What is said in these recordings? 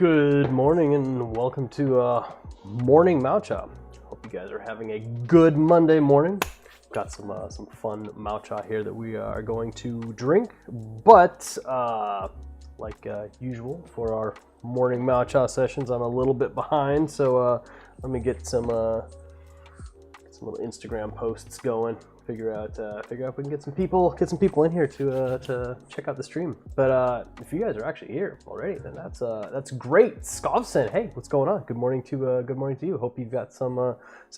Good morning and welcome to Morning Maocha. Hope you guys are having a good Monday morning. Got some fun Maocha here that we are going to drink, but like usual for our morning Maocha sessions, I'm a little bit behind, so let me get some little Instagram posts going. Figure out if we can get some people in here to check out the stream. But if you guys are actually here already, then that's great. Skovson, hey, what's going on? Good morning to you. Hope you've got some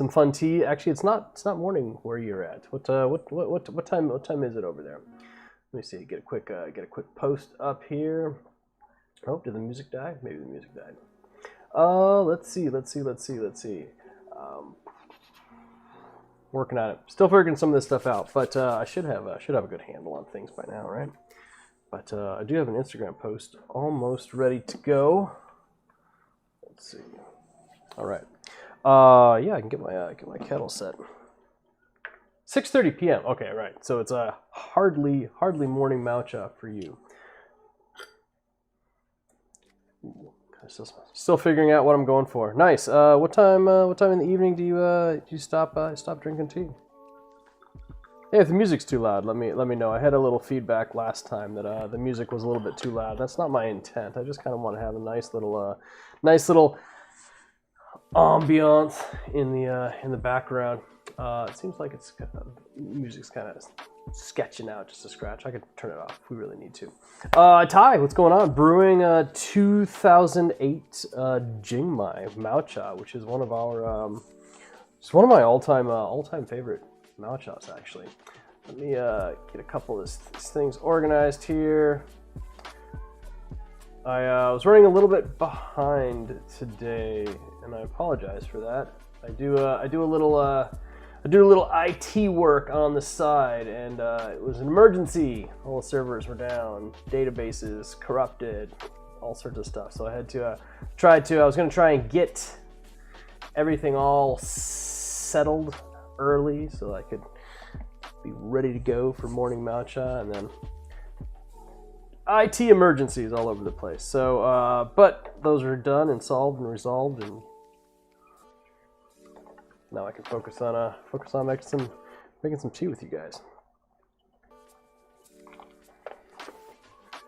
fun tea. Actually, it's not morning where you're at. What time is it over there? Let me see. Get a quick post up here. Oh, did the music die? Maybe the music died. Let's see. Working on it. Still figuring some of this stuff out, but I should have a good handle on things by now, right? But I do have an Instagram post almost ready to go. Let's see. All right. Yeah, I can get my kettle set. 6:30 p.m. Okay, right. So it's a hardly morning Maocha for you. Still figuring out what I'm going for. Nice. What time in the evening do you stop drinking tea? Hey, if the music's too loud, let me know. I had a little feedback last time that the music was a little bit too loud. That's not my intent. I just kind of want to have a nice little ambiance in the background. It seems like music's kind of sketching out just a scratch. I could turn it off if we really need to. Ty, what's going on? Brewing 2008 Jingmai Maocha, which is one of our it's one of my all-time favorite Maochas, actually. Let me get a couple of these things organized here. I was running a little bit behind today, and I apologize for that. I do a little IT work on the side, and it was an emergency. All the servers were down, databases corrupted, all sorts of stuff. So I had to I was going to try and get everything all settled early so I could be ready to go for morning Maocha, and then IT emergencies all over the place. So, but those are done and solved and resolved, and now I can focus on making some tea with you guys.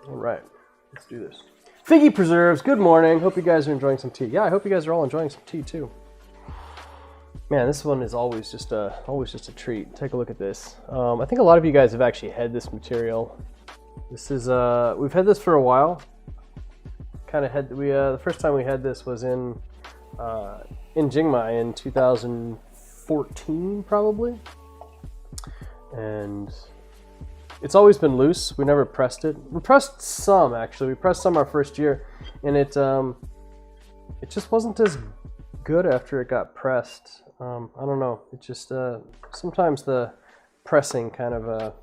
All right, let's do this. Figgy Preserves, good morning. Hope you guys are enjoying some tea. Yeah, I hope you guys are all enjoying some tea too. Man, this one is always just a treat. Take a look at this. I think a lot of you guys have actually had this material. This is we've had this for a while. The first time we had this was in Jingmai in 2014, probably, and it's always been loose. We never pressed it. We pressed some, actually. We pressed some our first year, and it just wasn't as good after it got pressed. I don't know. It just sometimes the pressing kind of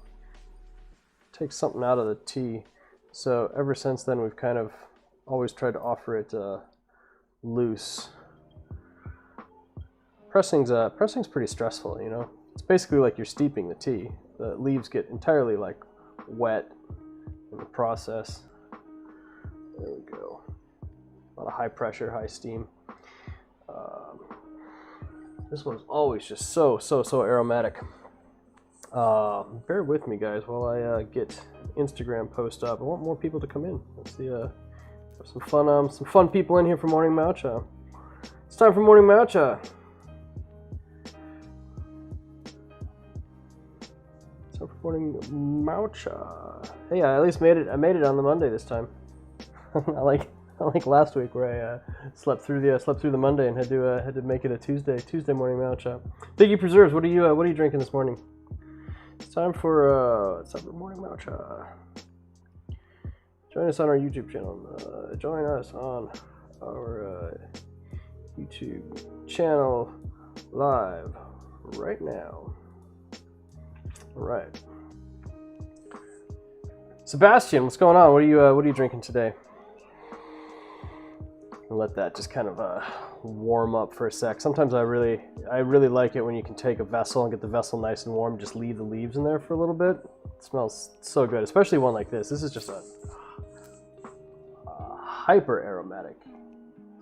takes something out of the tea. So ever since then, we've kind of always tried to offer it loose. Pressing's pretty stressful, you know. It's basically like you're steeping the tea. The leaves get entirely like wet in the process. There we go. A lot of high pressure, high steam. This one's always just so aromatic. Bear with me, guys, while I get Instagram post up. I want more people to come in. Let's see. Have some fun people in here for morning Maocha. It's time for morning Maocha. Morning Maocha. Hey, I at least made it. I made it on the Monday this time. I like last week where I slept through the Monday and had to make it a Tuesday morning Maocha. Figgy Preserves, what are you drinking this morning? It's time for morning Maocha. Join us on our YouTube channel. Join us on our YouTube channel live right now. All right. Sebastian, what's going on? What are you drinking today? I'll let that just kind of warm up for a sec. Sometimes I really like it when you can take a vessel and get the vessel nice and warm, just leave the leaves in there for a little bit. It smells so good, especially one like this. This is just a hyper aromatic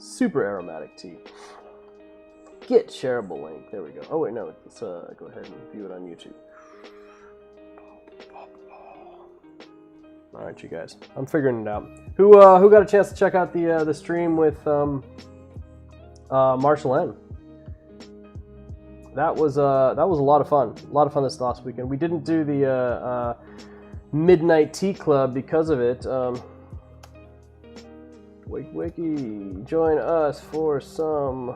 Super aromatic tea. Get shareable link. There we go. Oh wait, no. Let's go ahead and view it on YouTube. All right, you guys. I'm figuring it out. Who got a chance to check out the stream with Marshall N? That was a lot of fun. A lot of fun this last weekend. We didn't do the Midnight Tea Club because of it. Wakey, join us for some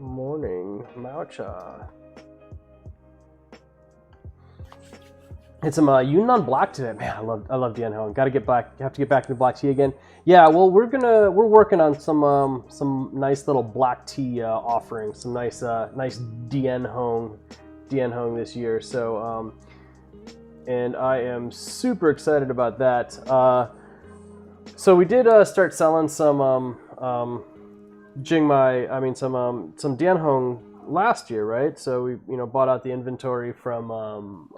morning Maocha. It's some Yunnan black today. Man, I love Dianhong. Have to get back into black tea again. Yeah, well, we're working on some nice little black tea offerings. Some nice Dianhong this year. So and I am super excited about that. So we did start selling some Jingmai. I mean some Dianhong last year, right? So we bought out the inventory from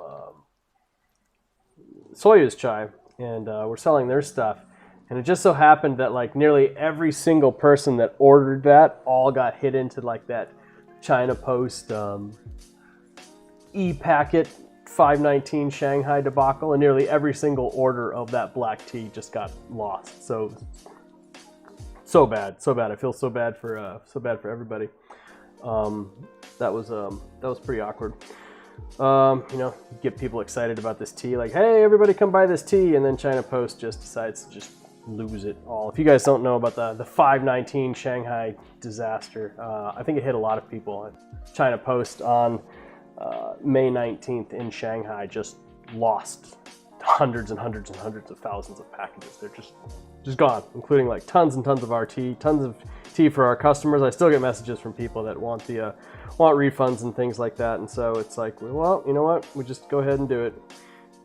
Soya's Chai, and we're selling their stuff. And it just so happened that like nearly every single person that ordered that all got hit into like that China Post e-packet 519 Shanghai debacle, and nearly every single order of that black tea just got lost. So bad. I feel so bad for everybody. That was pretty awkward. Get people excited about this tea, like, hey, everybody come buy this tea, and then China Post just decides to just lose it all. If you guys don't know about the 519 Shanghai disaster, I think it hit a lot of people. China Post on May 19th in Shanghai just lost hundreds and hundreds and hundreds of thousands of packages. They're just gone, including like tons and tons of our tea, tons of tea for our customers. I still get messages from people that want refunds and things like that, and so it's like, well, you know what, we just go ahead and do it,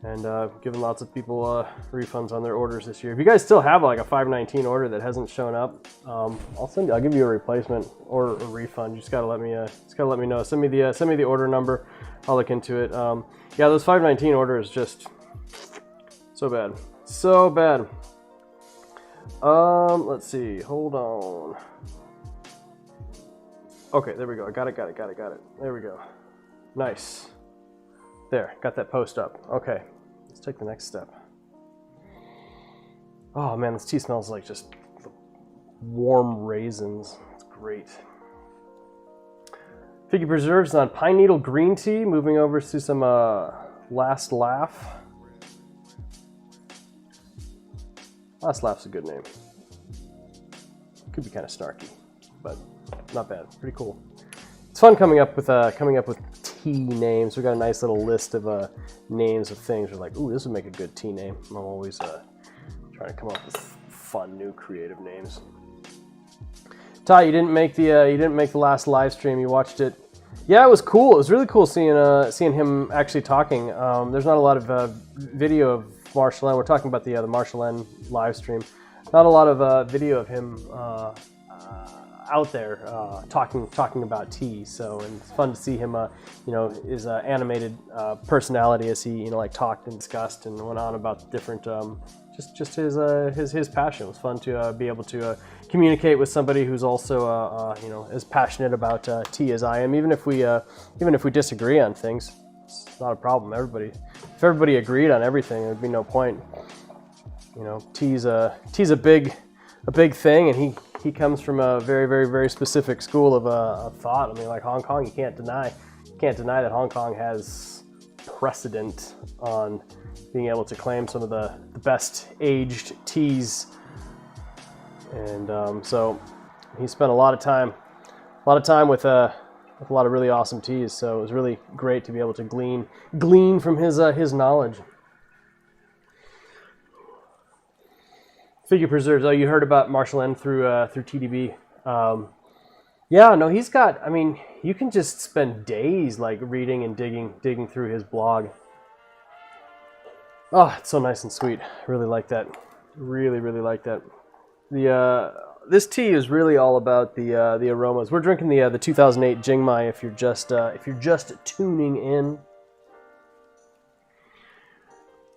and giving lots of people refunds on their orders this year. If you guys still have like a 519 order that hasn't shown up, I'll give you a replacement or a refund. You just gotta let me know. Send me the order number. I'll look into it. Yeah, those 519 orders just so bad. Let's see. Hold on. Okay, there we go. I got it. There we go. Nice. There, got that post up. Okay, let's take the next step. Oh man, this tea smells like just warm raisins. It's great. Figgy Preserves on Pine Needle Green Tea. Moving over to some Last Laugh. Last Laugh's a good name. Could be kind of snarky, but not bad. Pretty cool. It's fun coming up with tea names. We got a nice little list of names of things. We're like, ooh, this would make a good tea name. I'm always trying to come up with fun, new, creative names. Ty, you didn't make the last live stream. You watched it. Yeah, it was cool. It was really cool seeing him actually talking. There's not a lot of video of Marshall N. We're talking about the Marshall N live stream. Not a lot of video of him out there talking about tea. So, and it's fun to see him, his animated personality as he, like talked and discussed and went on about different, just his passion. It was fun to be able to communicate with somebody who's also, as passionate about tea as I am. Even if we disagree on things, it's not a problem. If everybody agreed on everything, there'd be no point. Tea's a big thing, and he comes from a very, very, very specific school of thought. I mean, like Hong Kong, you can't deny that Hong Kong has precedent on being able to claim some of the best aged teas, and so he spent a lot of time with a lot of really awesome teas. So it was really great to be able to glean from his knowledge. Figure Preserves. Oh, you heard about Marshall N through TDB. Yeah, no, he's got. I mean, you can just spend days like reading and digging through his blog. Oh, it's so nice and sweet. Really like that. Really, really like that. This tea is really all about the aromas. We're drinking the 2008 Jingmai. If you're just tuning in.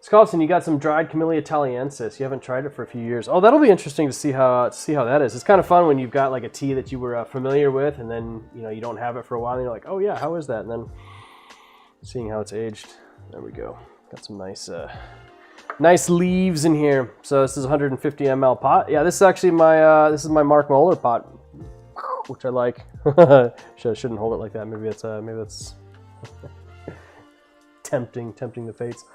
Scarlson, you got some dried Camellia Italiensis. You haven't tried it for a few years. Oh, that'll be interesting to see how that is. It's kind of fun when you've got like a tea that you were familiar with, and then you don't have it for a while, and you're like, oh yeah, how is that? And then seeing how it's aged. There we go. Got some nice leaves in here. So this is a 150 ml pot. Yeah, this is actually my this is my Mark Moeller pot, which I like. Shouldn't hold it like that. Maybe that's tempting the fates.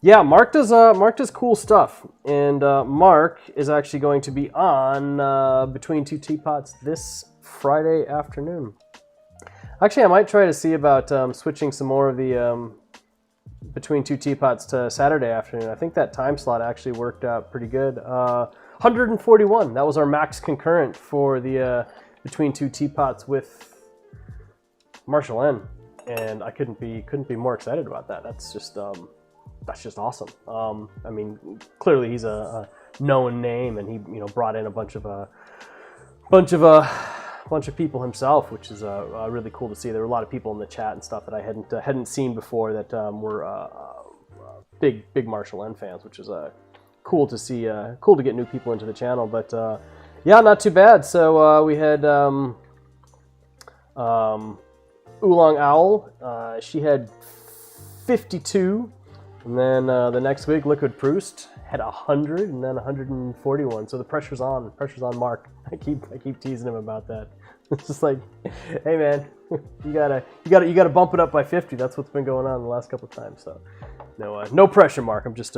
Yeah, Mark does cool stuff, and Mark is actually going to be on Between Two Teapots this Friday afternoon. Actually, I might try to see about switching some more of the Between Two Teapots to Saturday afternoon. I think that time slot actually worked out pretty good. 141. That was our max concurrent for the Between Two Teapots with Marshall N. And I couldn't be more excited about that. That's just awesome. I mean, clearly he's a known name, and he brought in a bunch of people himself, which is really cool to see. There were a lot of people in the chat and stuff that I hadn't seen before that were big Marshall N fans, which is cool to see. Cool to get new people into the channel. But yeah, not too bad. So we had Oolong Owl. She had 52, and then the next week Liquid Proust had 100, and then 141. So the pressure's on Mark. I keep teasing him about that. It's just like, hey man, you gotta bump it up by 50. That's what's been going on the last couple of times. So no pressure, Mark. I'm just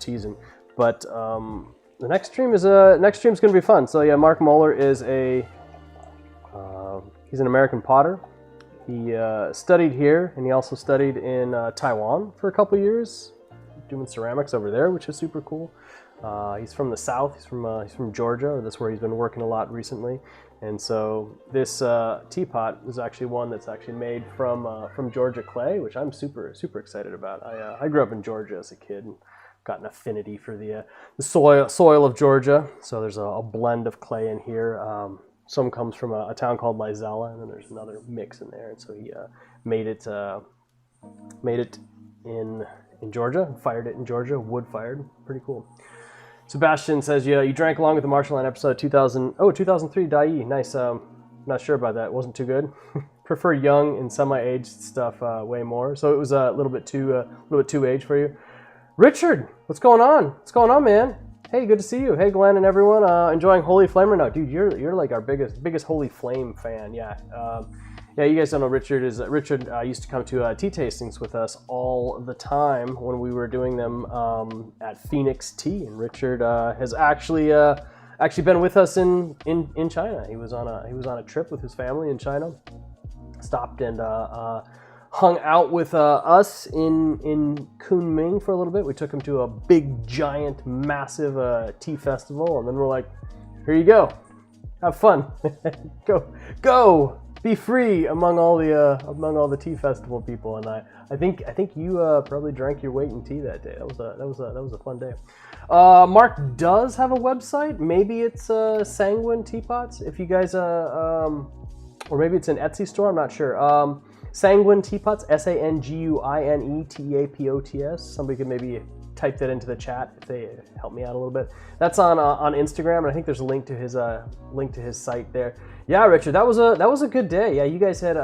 teasing. But the next stream's gonna be fun. So yeah, Mark Moeller is he's an American potter. He studied here, and he also studied in Taiwan for a couple years, doing ceramics over there, which is super cool. He's from the South. He's from Georgia. That's where he's been working a lot recently. And so this teapot is actually one that's actually made from Georgia clay, which I'm super excited about. I grew up in Georgia as a kid and got an affinity for the soil of Georgia. So there's a blend of clay in here. Some comes from a town called Lizella, and then there's another mix in there. And so he made it in Georgia, fired it in Georgia, wood fired. Pretty cool. Sebastian says, yeah, you drank along with the Marshall N episode 2003 Dai. Nice. Not sure about that. It wasn't too good. Prefer young and semi-aged stuff way more. So it was a little bit too aged for you. Richard, what's going on? What's going on, man? Hey, good to see you. Hey, Glenn and everyone. Enjoying Holy Flame right now, dude. You're like our biggest Holy Flame fan. Yeah. Yeah, you guys don't know Richard used to come to tea tastings with us all the time when we were doing them at Phoenix Tea, and Richard has actually been with us in China. He was on a trip with his family in China. Stopped and hung out with us in Kunming for a little bit. We took him to a big, giant, massive tea festival, and then we're like, here you go, have fun, go. Be free among all the tea festival people, and I think you probably drank your weight in tea that day. That was a fun day. Mark does have a website. Maybe it's Sanguine Teapots. If you guys or maybe it's an Etsy store. I'm not sure. Sanguine Teapots, Sanguine Teapots. Somebody could maybe type that into the chat if they help me out a little bit. That's on Instagram, and I think there's a link to his site there. Yeah, Richard, that was a good day. Yeah, you guys had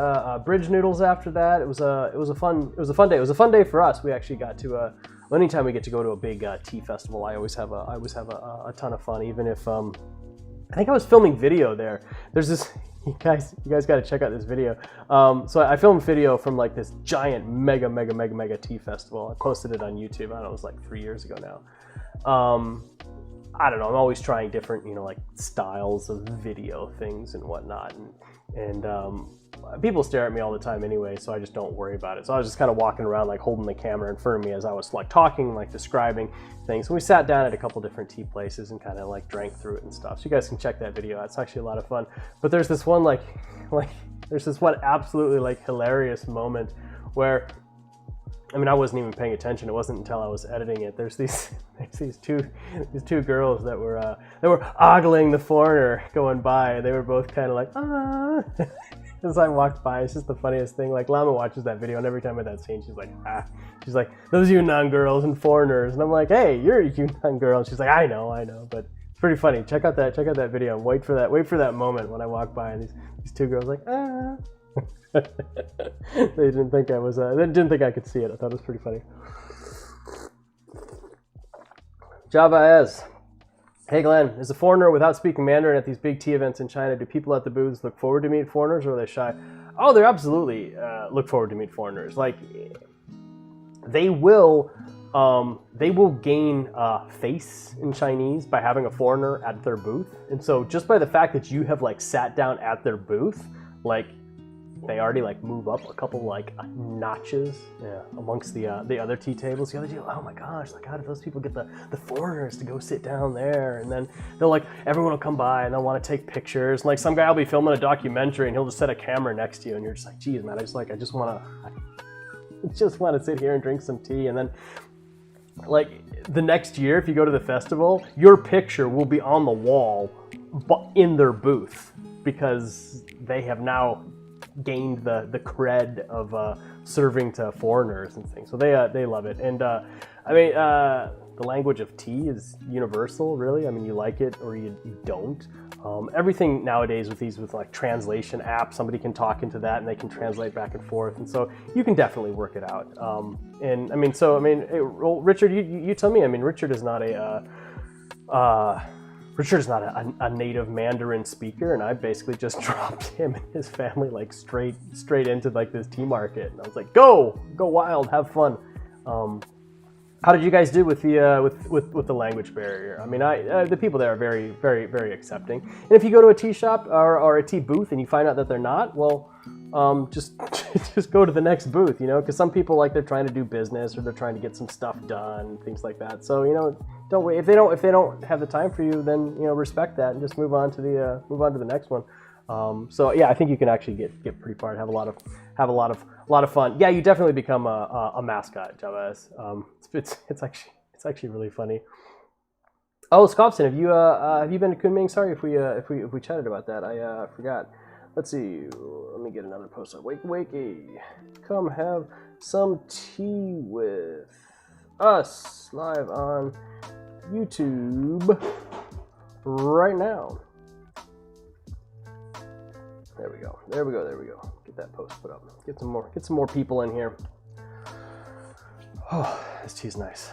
bridge noodles after that. It was a fun day. It was a fun day for us. We actually got to anytime we get to go to a big tea festival, I always have a ton of fun. Even if I think I was filming video there. There's this. You guys got to check out this video. So I filmed video from like this giant mega tea festival. I posted it on YouTube. I don't know, it was like 3 years ago now. I don't know. I'm always trying different, like styles of video things and whatnot, and people stare at me all the time anyway, so I just don't worry about it. So I was just kind of walking around, like holding the camera in front of me as I was like talking, like describing things. And we sat down at a couple different tea places and kind of like drank through it and stuff. So you guys can check that video out. It's actually a lot of fun. But there's this one there's this one absolutely like hilarious moment where, I mean, I wasn't even paying attention. It wasn't until I was editing it. There's these two girls that were ogling the foreigner going by. They were both kind of like, ah. as I walked by. It's just the funniest thing. Like Llama watches that video, and every time at that scene, she's like, ah. She's like, those Yunnan girls and foreigners, and I'm like, hey, you're a Yunnan girl. And she's like, I know, but it's pretty funny. Check out that video. And wait for that moment when I walk by, and these two girls like, ah. They didn't think I was. They didn't think I could see it. I thought it was pretty funny. Java S. Hey Glenn, as a foreigner without speaking Mandarin at these big tea events in China, do people at the booths look forward to meet foreigners, or are they shy? Oh, they're absolutely look forward to meet foreigners. Like they will gain face in Chinese by having a foreigner at their booth, and so just by the fact that you have like sat down at their booth, like they already like move up a couple like notches amongst the other tea tables. The other tea, oh my gosh, like how did those people get the foreigners to go sit down there? And then they'll like everyone will come by and they'll want to take pictures. And, like some guy will be filming a documentary and he'll just set a camera next to you, and you're just like, geez, man, I just want to sit here and drink some tea. And then like the next year, if you go to the festival, your picture will be on the wall in their booth because they have now gained the cred of serving to foreigners and things. So they love it. And I mean, the language of tea is universal, really. I mean, you like it or you don't. Everything nowadays with like translation apps, somebody can talk into that and they can translate back and forth. And so you can definitely work it out. And I mean, well, Richard, you tell me. I mean, Richard is not a native Mandarin speaker, and I basically just dropped him and his family like straight into like this tea market, and I was like, go wild, have fun. How did you guys do with the language barrier? I mean, the people there are very, very, very accepting. And if you go to a tea shop or a tea booth and you find out that they're not, well, just go to the next booth, you know, because some people like they're trying to do business or they're trying to get some stuff done, things like that. So, you know, don't wait. If they don't have the time for you, then, you know, respect that and just move on to the next one. So yeah, I think you can actually get pretty far and have a lot of fun. Yeah, you definitely become a mascot, Javas. It's actually really funny. Oh, Scobson, have you been to Kunming? Sorry if we chatted about that. I forgot. Let's see. Let me get another post up. Wakey, come have some tea with us live on YouTube right now. There we go. Get that post put up. Get some more people in here. Oh, this tea's nice.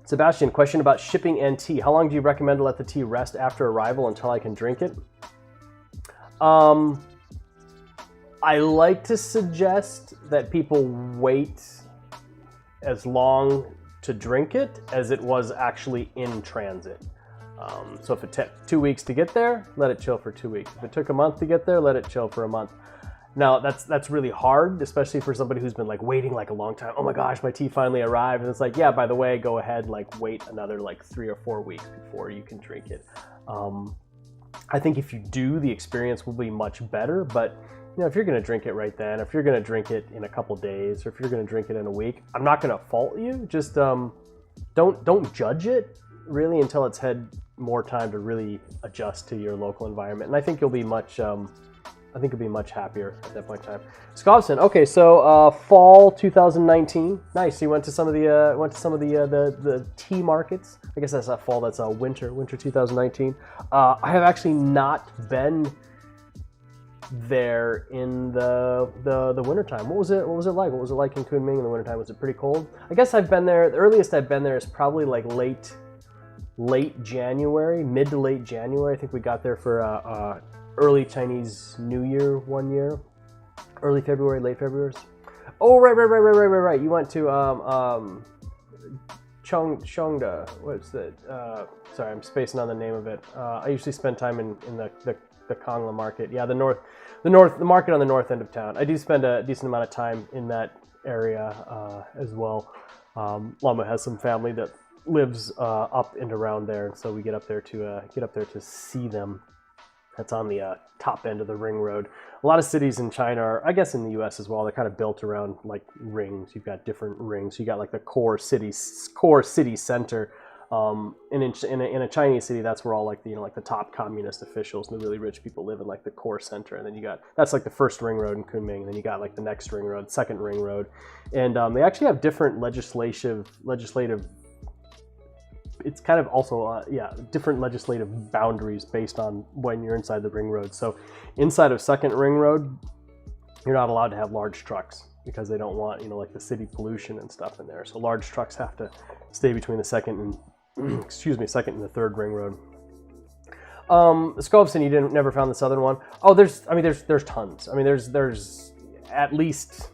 Sebastian, question about shipping and tea. How long do you recommend to let the tea rest after arrival until I can drink it? I like to suggest that people wait as long to drink it as it was actually in transit. So if it took 2 weeks to get there, let it chill for 2 weeks. If it took a month to get there, let it chill for a month. Now that's really hard, especially for somebody who's been like waiting like a long time. Oh my gosh, my tea finally arrived. And it's like, yeah, by the way, go ahead, like wait another like 3 or 4 weeks before you can drink it. I think if you do, the experience will be much better. But you know, if you're gonna drink it right then, if you're gonna drink it in a couple days, or if you're gonna drink it in a week, I'm not gonna fault you. Just don't judge it really until it's had more time to really adjust to your local environment. And I think you'll be much happier at that point in time. Scobson, okay, so fall 2019. Nice. You went to some of the tea markets. I guess that's not fall. That's winter 2019. I have actually not been there in the wintertime. What was it like? What was it like in Kunming in the wintertime? Was it pretty cold? I guess I've been there. The earliest I've been there is probably like late January, mid to late January. I think we got there for early Chinese New Year one year. Early February, late February. Oh, right. You went to Chongda. What's that? Sorry, I'm spacing on the name of it. I usually spend time in the Kongla market. Yeah, the market on the north end of town. I do spend a decent amount of time in that area as well. Lama has some family that lives up and around there, and so we get up there to see them. That's on the top end of the ring road. A lot of cities in China, or I guess in the U.S. as well, they're kind of built around like rings. You've got different rings. You got like the core city center, And in a Chinese city, that's where all like the, like the top communist officials and the really rich people live in, like the core center. And then you got, that's like the first ring road in Kunming. And then you got like the next ring road, second ring road. And they actually have different legislative, it's kind of also, different legislative boundaries based on when you're inside the ring road. So inside of second ring road, you're not allowed to have large trucks because they don't want, like the city pollution and stuff in there. So large trucks have to stay between the second and second and the third ring road. Skovson, you never found the southern one? Oh, there's tons. I mean, there's at least